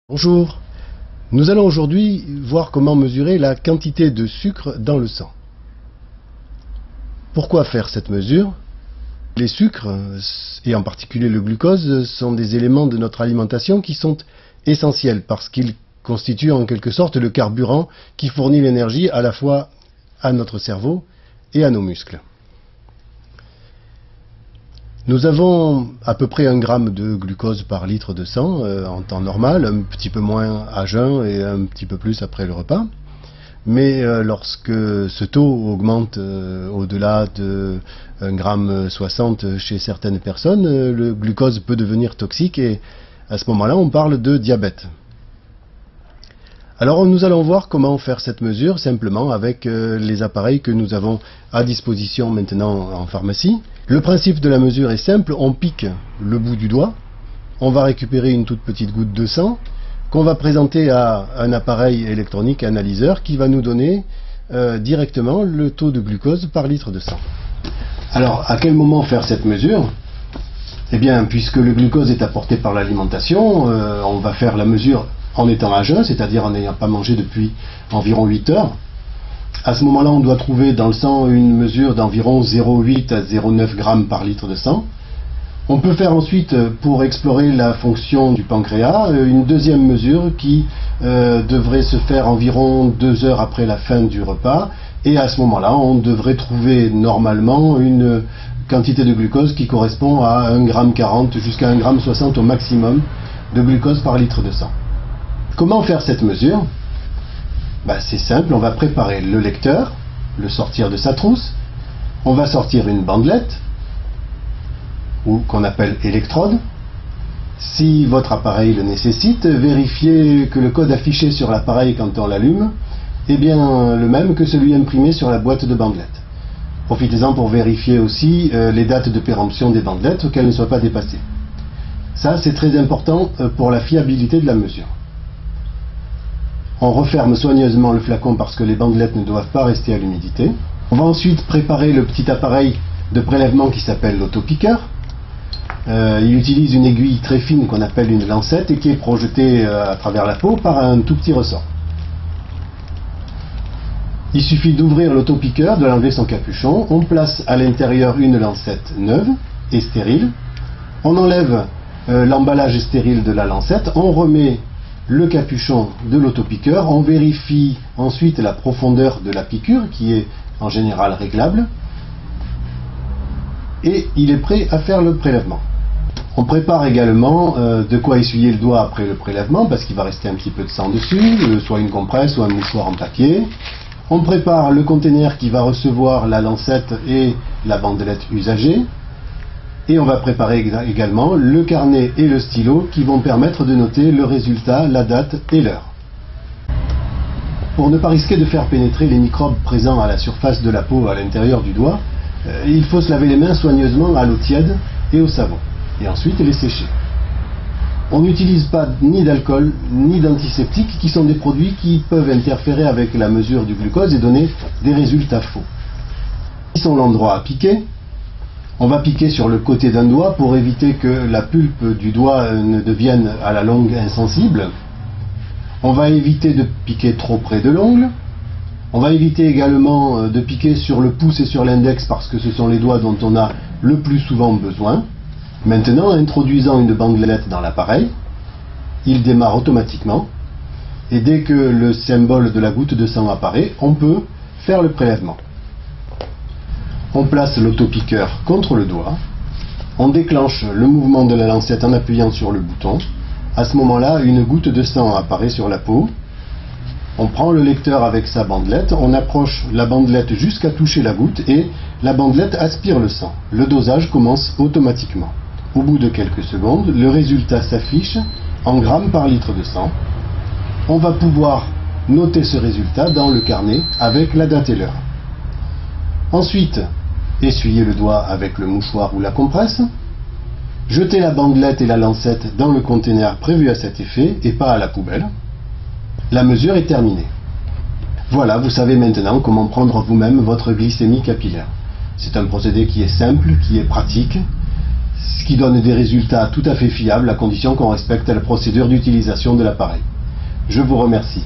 Bonjour, nous allons aujourd'hui voir comment mesurer la quantité de sucre dans le sang. Pourquoi faire cette mesure? Les sucres, et en particulier le glucose, sont des éléments de notre alimentation qui sont essentiels parce qu'ils constituent en quelque sorte le carburant qui fournit l'énergie à la fois à notre cerveau et à nos muscles. Nous avons à peu près 1 gramme de glucose par litre de sang en temps normal, un petit peu moins à jeun et un petit peu plus après le repas. Mais lorsque ce taux augmente au-delà de 1,60 g chez certaines personnes, le glucose peut devenir toxique et à ce moment-là on parle de diabète. Alors nous allons voir comment faire cette mesure simplement avec les appareils que nous avons à disposition maintenant en pharmacie. Le principe de la mesure est simple, on pique le bout du doigt, on va récupérer une toute petite goutte de sang qu'on va présenter à un appareil électronique analyseur qui va nous donner directement le taux de glucose par litre de sang. Alors à quel moment faire cette mesure? Eh bien puisque le glucose est apporté par l'alimentation, on va faire la mesure en étant à jeun, c'est-à-dire en n'ayant pas mangé depuis environ 8 heures. À ce moment-là, on doit trouver dans le sang une mesure d'environ 0,8 à 0,9 grammes par litre de sang. On peut faire ensuite, pour explorer la fonction du pancréas, une deuxième mesure qui devrait se faire environ 2 heures après la fin du repas. Et à ce moment-là, on devrait trouver normalement une quantité de glucose qui correspond à 1,40 g jusqu'à 1,60 g au maximum de glucose par litre de sang. Comment faire cette mesure? C'est simple, on va préparer le lecteur, le sortir de sa trousse, on va sortir une bandelette, ou qu'on appelle électrode. Si votre appareil le nécessite, vérifiez que le code affiché sur l'appareil quand on l'allume est bien le même que celui imprimé sur la boîte de bandelettes. Profitez-en pour vérifier aussi les dates de péremption des bandelettes, qu'elles ne soient pas dépassées. Ça, c'est très important pour la fiabilité de la mesure. On referme soigneusement le flacon parce que les bandelettes ne doivent pas rester à l'humidité. On va ensuite préparer le petit appareil de prélèvement qui s'appelle l'autopiqueur. Il utilise une aiguille très fine qu'on appelle une lancette et qui est projetée à travers la peau par un tout petit ressort. Il suffit d'ouvrir l'autopiqueur, de l'enlever son capuchon. On place à l'intérieur une lancette neuve et stérile. On enlève l'emballage stérile de la lancette. On remet le capuchon de l'autopiqueur, on vérifie ensuite la profondeur de la piqûre qui est en général réglable et il est prêt à faire le prélèvement. On prépare également de quoi essuyer le doigt après le prélèvement parce qu'il va rester un petit peu de sang dessus, soit une compresse ou un mouchoir en papier. On prépare le conteneur qui va recevoir la lancette et la bandelette usagée. Et on va préparer également le carnet et le stylo qui vont permettre de noter le résultat, la date et l'heure. Pour ne pas risquer de faire pénétrer les microbes présents à la surface de la peau à l'intérieur du doigt, il faut se laver les mains soigneusement à l'eau tiède et au savon, et ensuite les sécher. On n'utilise pas ni d'alcool ni d'antiseptiques qui sont des produits qui peuvent interférer avec la mesure du glucose et donner des résultats faux. Ils sont l'endroit à piquer. On va piquer sur le côté d'un doigt pour éviter que la pulpe du doigt ne devienne à la longue insensible. On va éviter de piquer trop près de l'ongle. On va éviter également de piquer sur le pouce et sur l'index parce que ce sont les doigts dont on a le plus souvent besoin. Maintenant, introduisant une bandelette dans l'appareil, il démarre automatiquement et dès que le symbole de la goutte de sang apparaît, on peut faire le prélèvement. On place l'autopiqueur contre le doigt, on déclenche le mouvement de la lancette en appuyant sur le bouton. À ce moment-là, une goutte de sang apparaît sur la peau. On prend le lecteur avec sa bandelette, on approche la bandelette jusqu'à toucher la goutte et la bandelette aspire le sang. Le dosage commence automatiquement. Au bout de quelques secondes, le résultat s'affiche en grammes par litre de sang. On va pouvoir noter ce résultat dans le carnet avec la date et l'heure. Ensuite, essuyez le doigt avec le mouchoir ou la compresse. Jetez la bandelette et la lancette dans le conteneur prévu à cet effet et pas à la poubelle. La mesure est terminée. Voilà, vous savez maintenant comment prendre vous-même votre glycémie capillaire. C'est un procédé qui est simple, qui est pratique. ce qui donne des résultats tout à fait fiables à condition qu'on respecte la procédure d'utilisation de l'appareil. Je vous remercie.